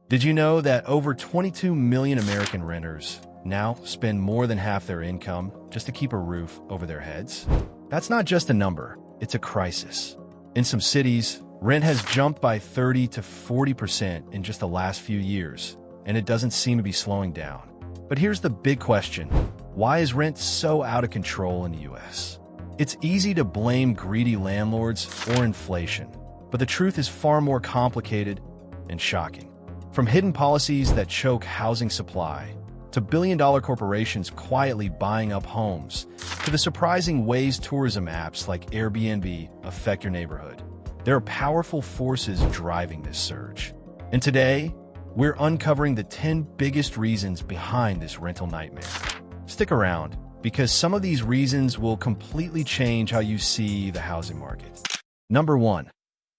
Did you know that over 22 million American renters now spend more than half their income just to keep a roof over their heads? That's not just a number, it's a crisis. In some cities, rent has jumped by 30 to 40% in just the last few years, and it doesn't seem to be slowing down. But here's the big question. Why is rent so out of control in the US? It's easy to blame greedy landlords or inflation, but the truth is far more complicated and shocking. From hidden policies that choke housing supply, to billion-dollar corporations quietly buying up homes, to the surprising ways tourism apps like Airbnb affect your neighborhood, there are powerful forces driving this surge. And today, we're uncovering the 10 biggest reasons behind this rental nightmare. Stick around, because some of these reasons will completely change how you see the housing market. Number 1.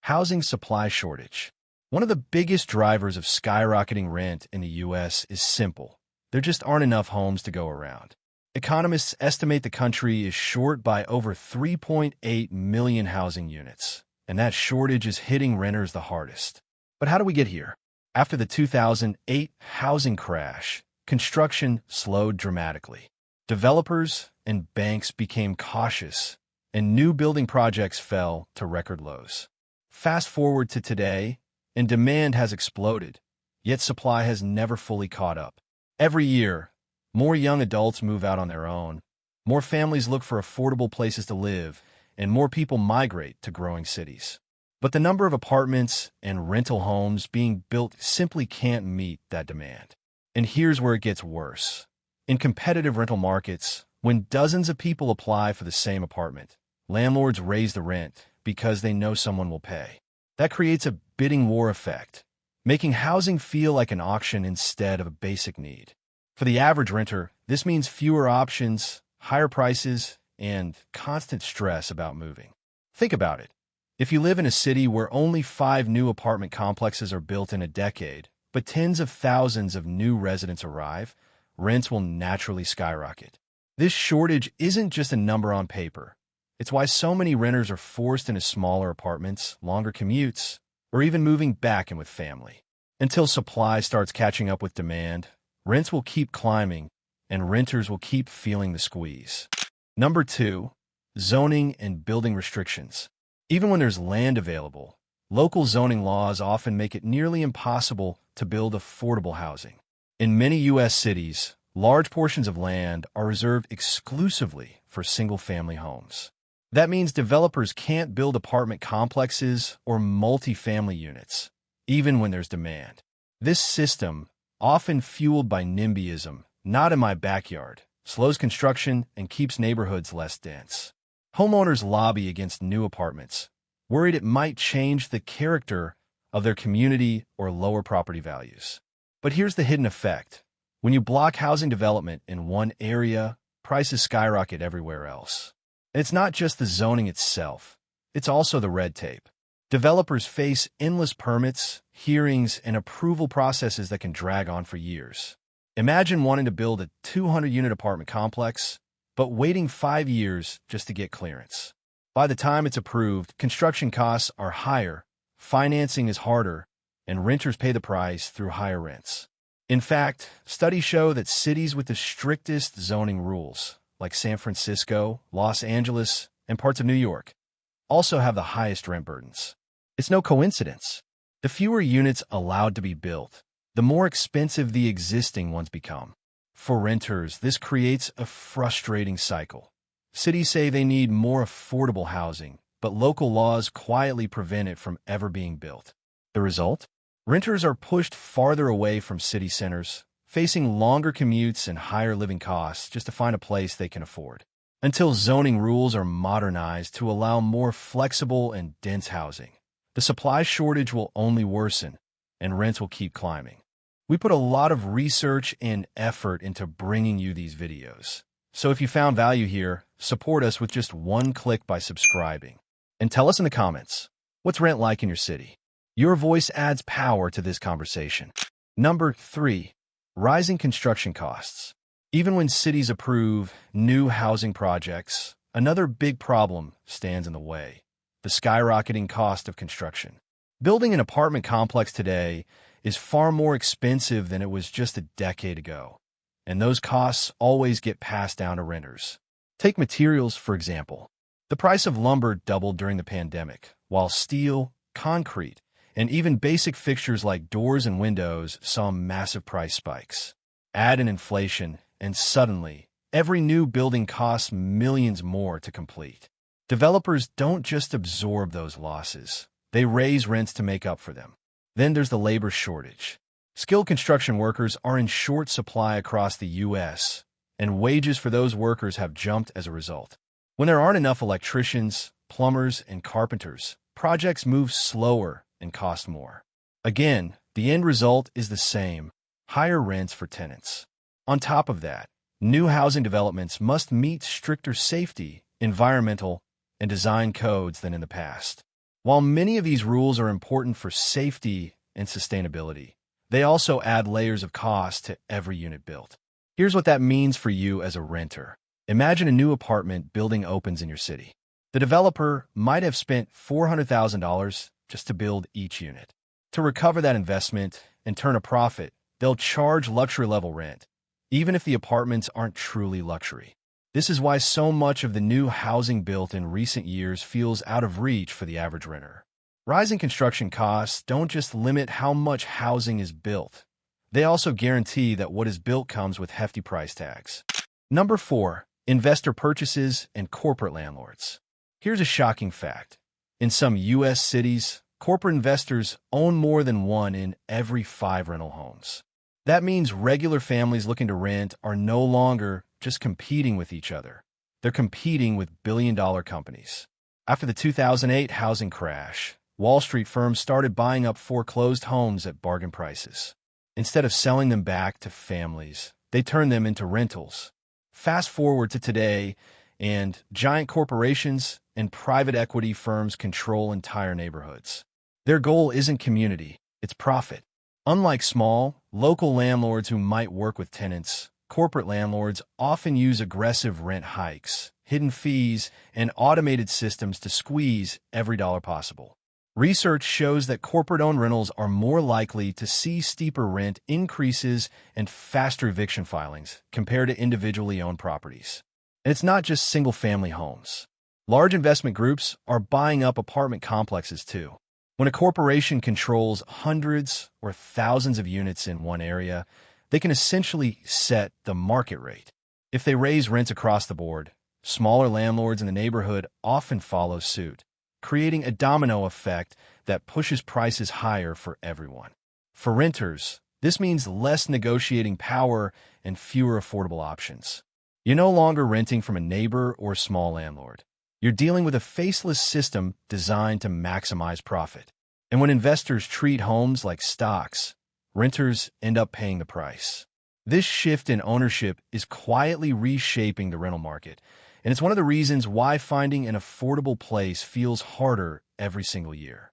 Housing supply shortage. One of the biggest drivers of skyrocketing rent in the US is simple. There just aren't enough homes to go around. Economists estimate the country is short by over 3.8 million housing units, and that shortage is hitting renters the hardest. But how do we get here? After the 2008 housing crash, construction slowed dramatically. Developers and banks became cautious, and new building projects fell to record lows. Fast forward to today, and demand has exploded, yet supply has never fully caught up. Every year, more young adults move out on their own, more families look for affordable places to live, and more people migrate to growing cities. But the number of apartments and rental homes being built simply can't meet that demand. And here's where it gets worse. In competitive rental markets, when dozens of people apply for the same apartment, landlords raise the rent because they know someone will pay. That creates a bidding war effect, making housing feel like an auction instead of a basic need. For the average renter, this means fewer options, higher prices, and constant stress about moving. Think about it. If you live in a city where only 5 new apartment complexes are built in a decade, but tens of thousands of new residents arrive, rents will naturally skyrocket. This shortage isn't just a number on paper. It's why so many renters are forced into smaller apartments, longer commutes, or even moving back in with family. Until supply starts catching up with demand, rents will keep climbing, and renters will keep feeling the squeeze. Number 2, zoning and building restrictions. Even when there's land available, local zoning laws often make it nearly impossible to build affordable housing. In many U.S. cities, large portions of land are reserved exclusively for single-family homes. That means developers can't build apartment complexes or multi-family units, even when there's demand. This system, often fueled by NIMBYism, not in my backyard, slows construction and keeps neighborhoods less dense. Homeowners lobby against new apartments, worried it might change the character of their community or lower property values. But here's the hidden effect. When you block housing development in one area, prices skyrocket everywhere else. And it's not just the zoning itself, it's also the red tape. Developers face endless permits, hearings, and approval processes that can drag on for years. Imagine wanting to build a 200-unit apartment complex, but waiting 5 years just to get clearance. By the time it's approved, construction costs are higher, financing is harder, and renters pay the price through higher rents. In fact, studies show that cities with the strictest zoning rules, like San Francisco, Los Angeles, and parts of New York, also have the highest rent burdens. It's no coincidence. The fewer units allowed to be built, the more expensive the existing ones become. For renters, this creates a frustrating cycle. Cities say they need more affordable housing, but local laws quietly prevent it from ever being built. The result? Renters are pushed farther away from city centers, facing longer commutes and higher living costs just to find a place they can afford. Until zoning rules are modernized to allow more flexible and dense housing, the supply shortage will only worsen, and rents will keep climbing. We put a lot of research and effort into bringing you these videos. So if you found value here, support us with just one click by subscribing. And tell us in the comments, what's rent like in your city? Your voice adds power to this conversation. Number 3, rising construction costs. Even when cities approve new housing projects, another big problem stands in the way: the skyrocketing cost of construction. Building an apartment complex today is far more expensive than it was just a decade ago, and those costs always get passed down to renters. Take materials, for example. The price of lumber doubled during the pandemic, while steel, concrete, and even basic fixtures like doors and windows saw massive price spikes. Add in inflation, and suddenly, every new building costs millions more to complete. Developers don't just absorb those losses. They raise rents to make up for them. Then there's the labor shortage. Skilled construction workers are in short supply across the U.S., and wages for those workers have jumped as a result. When there aren't enough electricians, plumbers, and carpenters, projects move slower and cost more. Again, the end result is the same: higher rents for tenants. On top of that, new housing developments must meet stricter safety, environmental, and design codes than in the past. While many of these rules are important for safety and sustainability, they also add layers of cost to every unit built. Here's what that means for you as a renter. Imagine a new apartment building opens in your city. The developer might have spent $400,000 just to build each unit. To recover that investment and turn a profit, they'll charge luxury-level rent, even if the apartments aren't truly luxury. This is why so much of the new housing built in recent years feels out of reach for the average renter. Rising construction costs don't just limit how much housing is built. They also guarantee that what is built comes with hefty price tags. Number 4. Investor purchases and corporate landlords. Here's a shocking fact. In some U.S. cities, corporate investors own more than one in every 5 rental homes. That means regular families looking to rent are no longer just competing with each other. They're competing with billion-dollar companies. After the 2008 housing crash, Wall Street firms started buying up foreclosed homes at bargain prices. Instead of selling them back to families, they turned them into rentals. Fast forward to today, and giant corporations and private equity firms control entire neighborhoods. Their goal isn't community, it's profit. Unlike small, local landlords who might work with tenants, corporate landlords often use aggressive rent hikes, hidden fees, and automated systems to squeeze every dollar possible. Research shows that corporate-owned rentals are more likely to see steeper rent increases and faster eviction filings compared to individually owned properties. And it's not just single-family homes. Large investment groups are buying up apartment complexes too. When a corporation controls hundreds or thousands of units in one area, they can essentially set the market rate. If they raise rents across the board, smaller landlords in the neighborhood often follow suit, creating a domino effect that pushes prices higher for everyone. For renters, this means less negotiating power and fewer affordable options. You're no longer renting from a neighbor or small landlord. You're dealing with a faceless system designed to maximize profit. And when investors treat homes like stocks, renters end up paying the price. This shift in ownership is quietly reshaping the rental market, and it's one of the reasons why finding an affordable place feels harder every single year.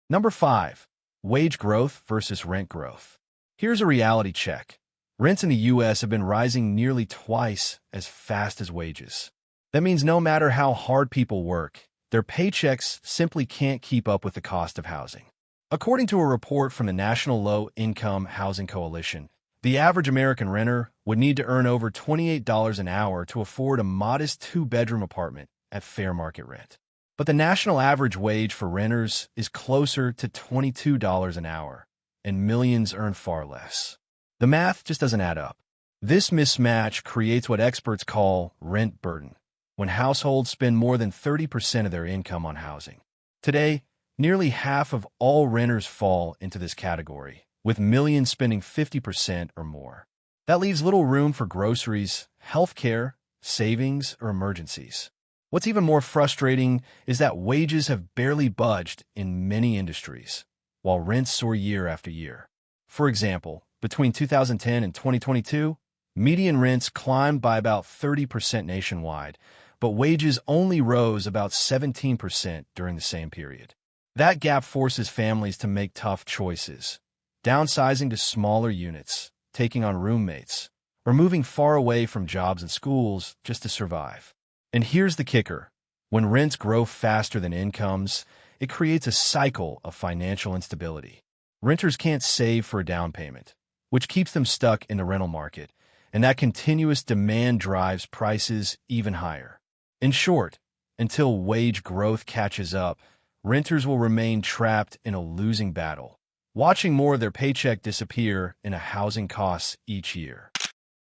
Number 5. Wage growth versus rent growth. Here's a reality check. Rents in the U.S. have been rising nearly twice as fast as wages. That means no matter how hard people work, their paychecks simply can't keep up with the cost of housing. According to a report from the National Low-Income Housing Coalition, the average American renter would need to earn over $28 an hour to afford a modest 2-bedroom apartment at fair market rent. But the national average wage for renters is closer to $22 an hour, and millions earn far less. The math just doesn't add up. This mismatch creates what experts call rent burden, when households spend more than 30% of their income on housing. Today, nearly half of all renters fall into this category, with millions spending 50% or more. That leaves little room for groceries, healthcare, savings, or emergencies. What's even more frustrating is that wages have barely budged in many industries, while rents soar year after year. For example, between 2010 and 2022, median rents climbed by about 30% nationwide, but wages only rose about 17% during the same period. That gap forces families to make tough choices, downsizing to smaller units, taking on roommates, or moving far away from jobs and schools just to survive. And here's the kicker. When rents grow faster than incomes, it creates a cycle of financial instability. Renters can't save for a down payment, which keeps them stuck in the rental market, and that continuous demand drives prices even higher. In short, until wage growth catches up, renters will remain trapped in a losing battle, watching more of their paycheck disappear in housing costs each year.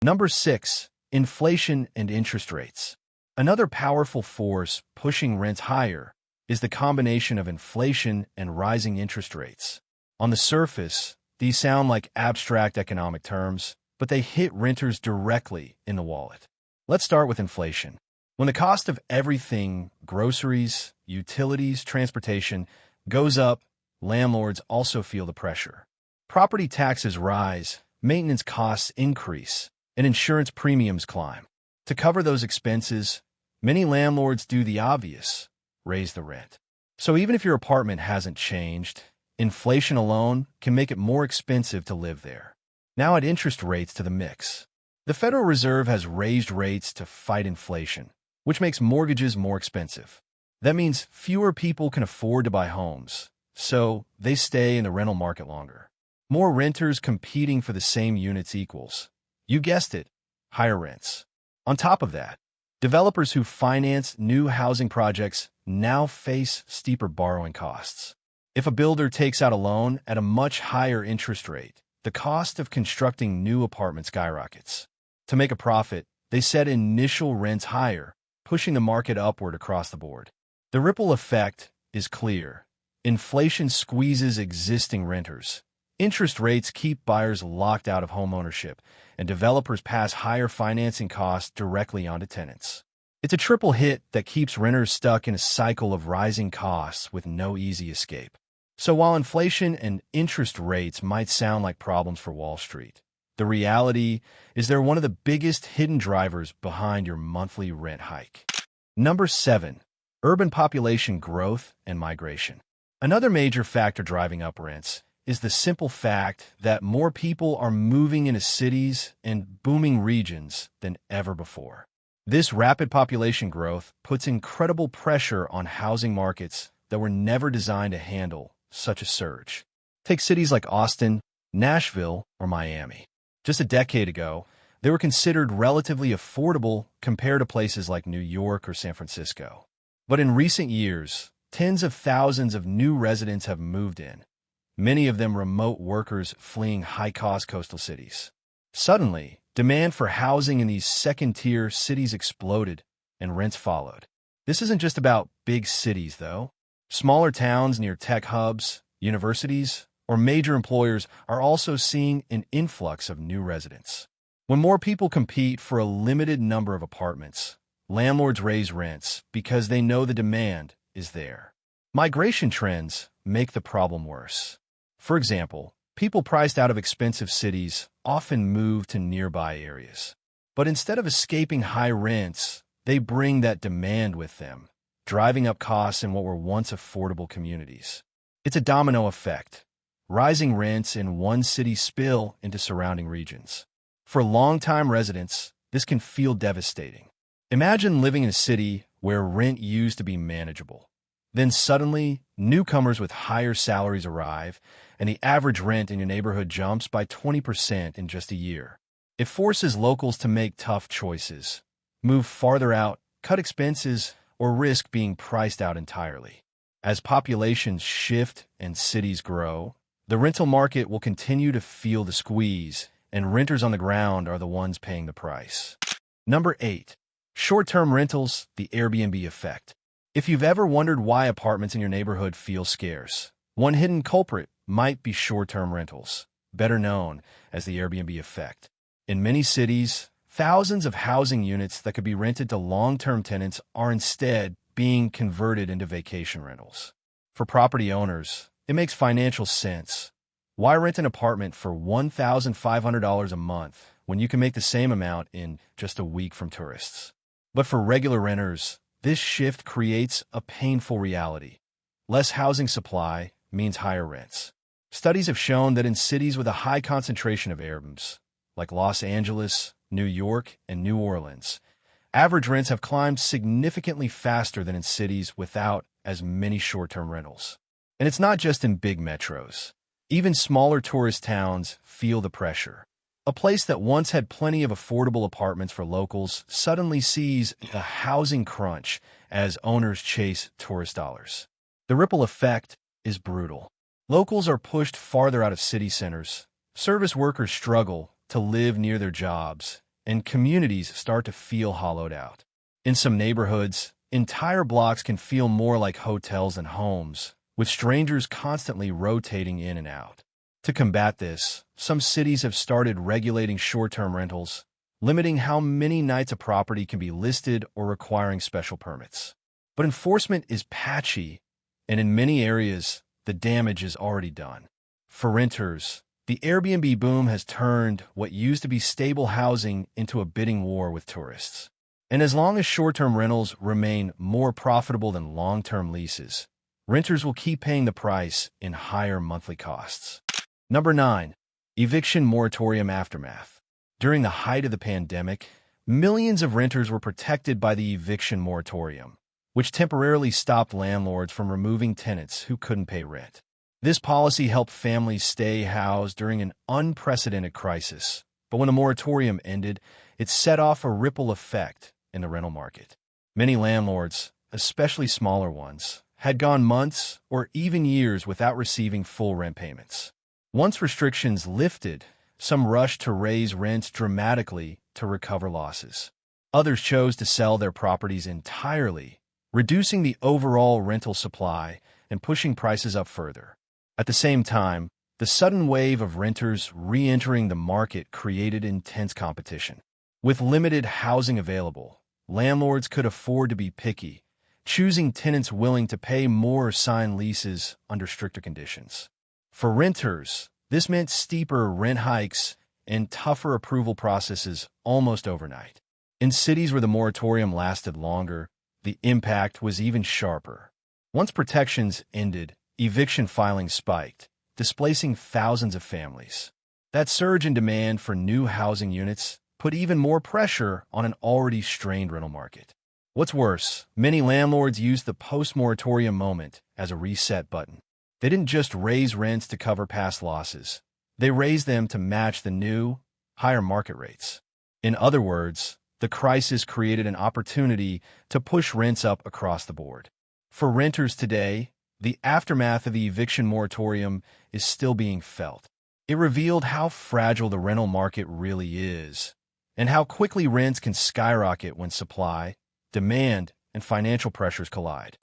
Number 6. Inflation and interest rates. Another powerful force pushing rents higher is the combination of inflation and rising interest rates. On the surface, these sound like abstract economic terms, but they hit renters directly in the wallet. Let's start with inflation. When the cost of everything, groceries, utilities, transportation, goes up, landlords also feel the pressure. Property taxes rise, maintenance costs increase, and insurance premiums climb. To cover those expenses, many landlords do the obvious: raise the rent. So even if your apartment hasn't changed, inflation alone can make it more expensive to live there. Now add interest rates to the mix. The Federal Reserve has raised rates to fight inflation, which makes mortgages more expensive. That means fewer people can afford to buy homes, so they stay in the rental market longer. More renters competing for the same units equals, you guessed it, higher rents. On top of that, developers who finance new housing projects now face steeper borrowing costs. If a builder takes out a loan at a much higher interest rate, the cost of constructing new apartments skyrockets. To make a profit, they set initial rents higher, pushing the market upward across the board. The ripple effect is clear. Inflation squeezes existing renters. Interest rates keep buyers locked out of homeownership, and developers pass higher financing costs directly onto tenants. It's a triple hit that keeps renters stuck in a cycle of rising costs with no easy escape. So while inflation and interest rates might sound like problems for Wall Street, the reality is they're one of the biggest hidden drivers behind your monthly rent hike. Number 7. Urban population growth and migration. Another major factor driving up rents is the simple fact that more people are moving into cities and booming regions than ever before. This rapid population growth puts incredible pressure on housing markets that were never designed to handle such a surge. Take cities like Austin, Nashville, or Miami. Just a decade ago, they were considered relatively affordable compared to places like New York or San Francisco. But in recent years, tens of thousands of new residents have moved in, many of them remote workers fleeing high-cost coastal cities. Suddenly, demand for housing in these second-tier cities exploded, and rents followed. This isn't just about big cities, though. Smaller towns near tech hubs, universities, or major employers are also seeing an influx of new residents. When more people compete for a limited number of apartments, landlords raise rents because they know the demand is there. Migration trends make the problem worse. For example, people priced out of expensive cities often move to nearby areas. But instead of escaping high rents, they bring that demand with them, driving up costs in what were once affordable communities. It's a domino effect. Rising rents in one city spill into surrounding regions. For longtime residents, this can feel devastating. Imagine living in a city where rent used to be manageable. Then suddenly, newcomers with higher salaries arrive, and the average rent in your neighborhood jumps by 20% in just a year. It forces locals to make tough choices, move farther out, cut expenses, or risk being priced out entirely. As populations shift and cities grow, the rental market will continue to feel the squeeze, and renters on the ground are the ones paying the price. Number 8. Short-term rentals, the Airbnb effect. If you've ever wondered why apartments in your neighborhood feel scarce, one hidden culprit might be short-term rentals, better known as the Airbnb effect. In many cities, thousands of housing units that could be rented to long-term tenants are instead being converted into vacation rentals. For property owners, it makes financial sense. Why rent an apartment for $1,500 a month when you can make the same amount in just a week from tourists? But for regular renters, this shift creates a painful reality. Less housing supply means higher rents. Studies have shown that in cities with a high concentration of Airbnbs, like Los Angeles, New York, and New Orleans, average rents have climbed significantly faster than in cities without as many short-term rentals. And it's not just in big metros. Even smaller tourist towns feel the pressure. A place that once had plenty of affordable apartments for locals suddenly sees a housing crunch as owners chase tourist dollars. The ripple effect is brutal. Locals are pushed farther out of city centers, service workers struggle to live near their jobs, and communities start to feel hollowed out. In some neighborhoods, entire blocks can feel more like hotels than homes, with strangers constantly rotating in and out. To combat this, some cities have started regulating short-term rentals, limiting how many nights a property can be listed or requiring special permits. But enforcement is patchy, and in many areas, the damage is already done. For renters, the Airbnb boom has turned what used to be stable housing into a bidding war with tourists. And as long as short-term rentals remain more profitable than long-term leases, renters will keep paying the price in higher monthly costs. Number 9. Eviction moratorium aftermath. During the height of the pandemic, millions of renters were protected by the eviction moratorium, which temporarily stopped landlords from removing tenants who couldn't pay rent. This policy helped families stay housed during an unprecedented crisis, but when the moratorium ended, it set off a ripple effect in the rental market. Many landlords, especially smaller ones, had gone months or even years without receiving full rent payments. Once restrictions lifted, some rushed to raise rents dramatically to recover losses. Others chose to sell their properties entirely, reducing the overall rental supply and pushing prices up further. At the same time, the sudden wave of renters re-entering the market created intense competition. With limited housing available, landlords could afford to be picky, choosing tenants willing to pay more or sign leases under stricter conditions. For renters, this meant steeper rent hikes and tougher approval processes almost overnight. In cities where the moratorium lasted longer, the impact was even sharper. Once protections ended, eviction filings spiked, displacing thousands of families. That surge in demand for new housing units put even more pressure on an already strained rental market. What's worse, many landlords used the post-moratorium moment as a reset button. They didn't just raise rents to cover past losses. They raised them to match the new, higher market rates. In other words, the crisis created an opportunity to push rents up across the board. For renters today, the aftermath of the eviction moratorium is still being felt. It revealed how fragile the rental market really is, and how quickly rents can skyrocket when supply, demand, and financial pressures collide.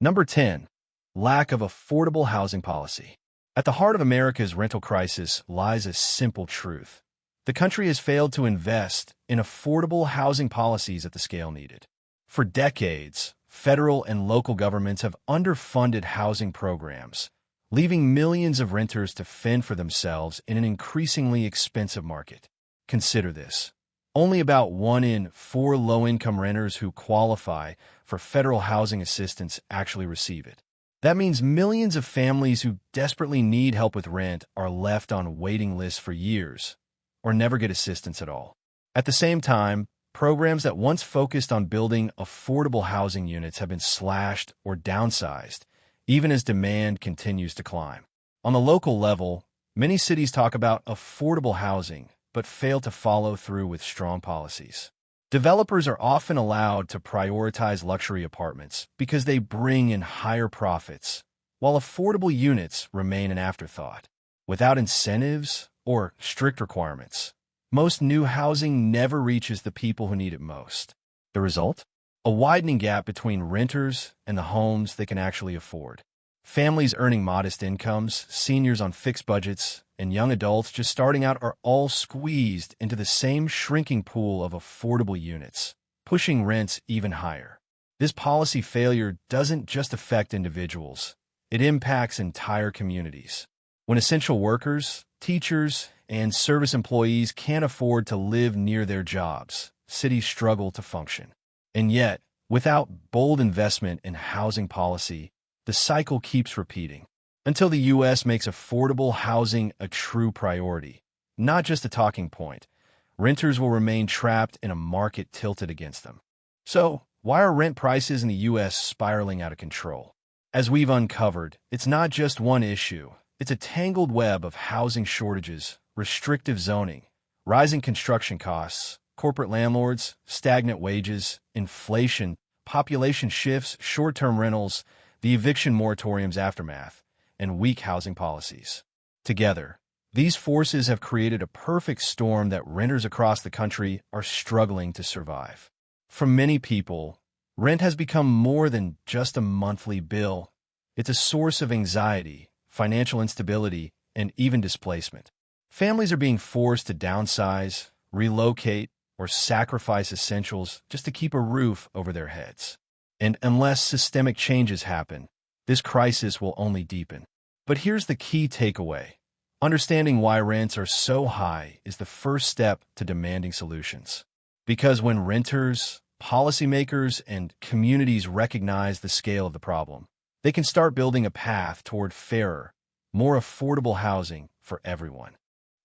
Number 10. Lack of affordable housing policy. At the heart of America's rental crisis lies a simple truth. The country has failed to invest in affordable housing policies at the scale needed. For decades, federal and local governments have underfunded housing programs, leaving millions of renters to fend for themselves in an increasingly expensive market. Consider this. Only about 1 in 4 low-income renters who qualify for federal housing assistance actually receive it. That means millions of families who desperately need help with rent are left on waiting lists for years, or never get assistance at all. At the same time, programs that once focused on building affordable housing units have been slashed or downsized, even as demand continues to climb. On the local level, many cities talk about affordable housing, but fail to follow through with strong policies. Developers are often allowed to prioritize luxury apartments because they bring in higher profits, while affordable units remain an afterthought. Without incentives or strict requirements, most new housing never reaches the people who need it most. The result? A widening gap between renters and the homes they can actually afford. Families earning modest incomes, seniors on fixed budgets, and young adults just starting out are all squeezed into the same shrinking pool of affordable units, pushing rents even higher. This policy failure doesn't just affect individuals, it impacts entire communities. When essential workers, teachers, and service employees can't afford to live near their jobs, cities struggle to function. And yet, without bold investment in housing policy, the cycle keeps repeating. Until the U.S. makes affordable housing a true priority, not just a talking point, renters will remain trapped in a market tilted against them. So, why are rent prices in the U.S. spiraling out of control? As we've uncovered, it's not just one issue, It's a tangled web of housing shortages, restrictive zoning, rising construction costs, corporate landlords, stagnant wages, inflation, population shifts, short-term rentals, the eviction moratorium's aftermath, and weak housing policies. Together, these forces have created a perfect storm that renters across the country are struggling to survive. For many people, rent has become more than just a monthly bill. It's a source of anxiety, financial instability, and even displacement. Families are being forced to downsize, relocate, or sacrifice essentials just to keep a roof over their heads. And unless systemic changes happen, this crisis will only deepen. But here's the key takeaway. Understanding why rents are so high is the first step to demanding solutions. Because when renters, policymakers, and communities recognize the scale of the problem, they can start building a path toward fairer, more affordable housing for everyone.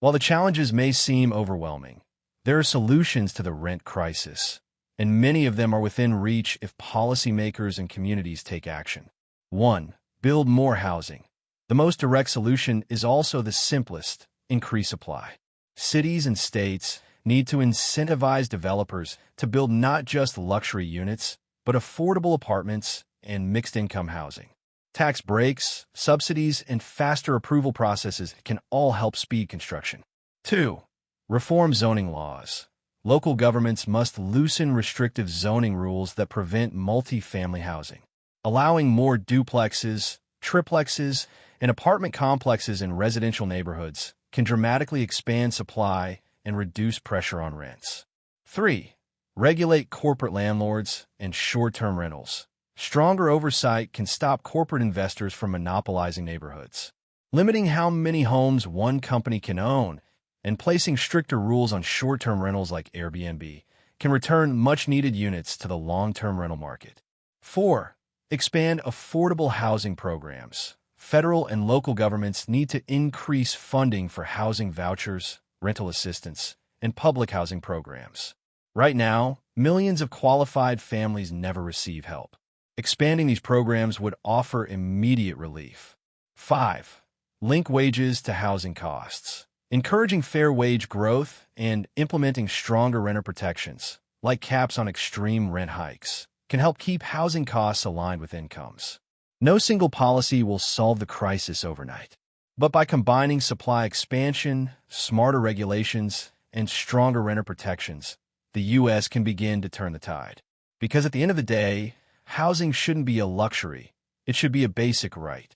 While the challenges may seem overwhelming, there are solutions to the rent crisis, and many of them are within reach if policymakers and communities take action. 1. Build more housing. The most direct solution is also the simplest: increase supply. Cities and states need to incentivize developers to build not just luxury units, but affordable apartments and mixed-income housing. Tax breaks, subsidies, and faster approval processes can all help speed construction. 2. Reform zoning laws. Local governments must loosen restrictive zoning rules that prevent multi-family housing. Allowing more duplexes, triplexes, and apartment complexes in residential neighborhoods can dramatically expand supply and reduce pressure on rents. 3. Regulate corporate landlords and short-term rentals. Stronger oversight can stop corporate investors from monopolizing neighborhoods. Limiting how many homes one company can own and placing stricter rules on short-term rentals like Airbnb can return much-needed units to the long-term rental market. 4. Expand affordable housing programs. Federal and local governments need to increase funding for housing vouchers, rental assistance, and public housing programs. Right now, millions of qualified families never receive help. Expanding these programs would offer immediate relief. 5. Link wages to housing costs. Encouraging fair wage growth and implementing stronger renter protections, like caps on extreme rent hikes, can help keep housing costs aligned with incomes. No single policy will solve the crisis overnight, but by combining supply expansion, smarter regulations, and stronger renter protections, the U.S. can begin to turn the tide. Because at the end of the day, housing shouldn't be a luxury, it should be a basic right.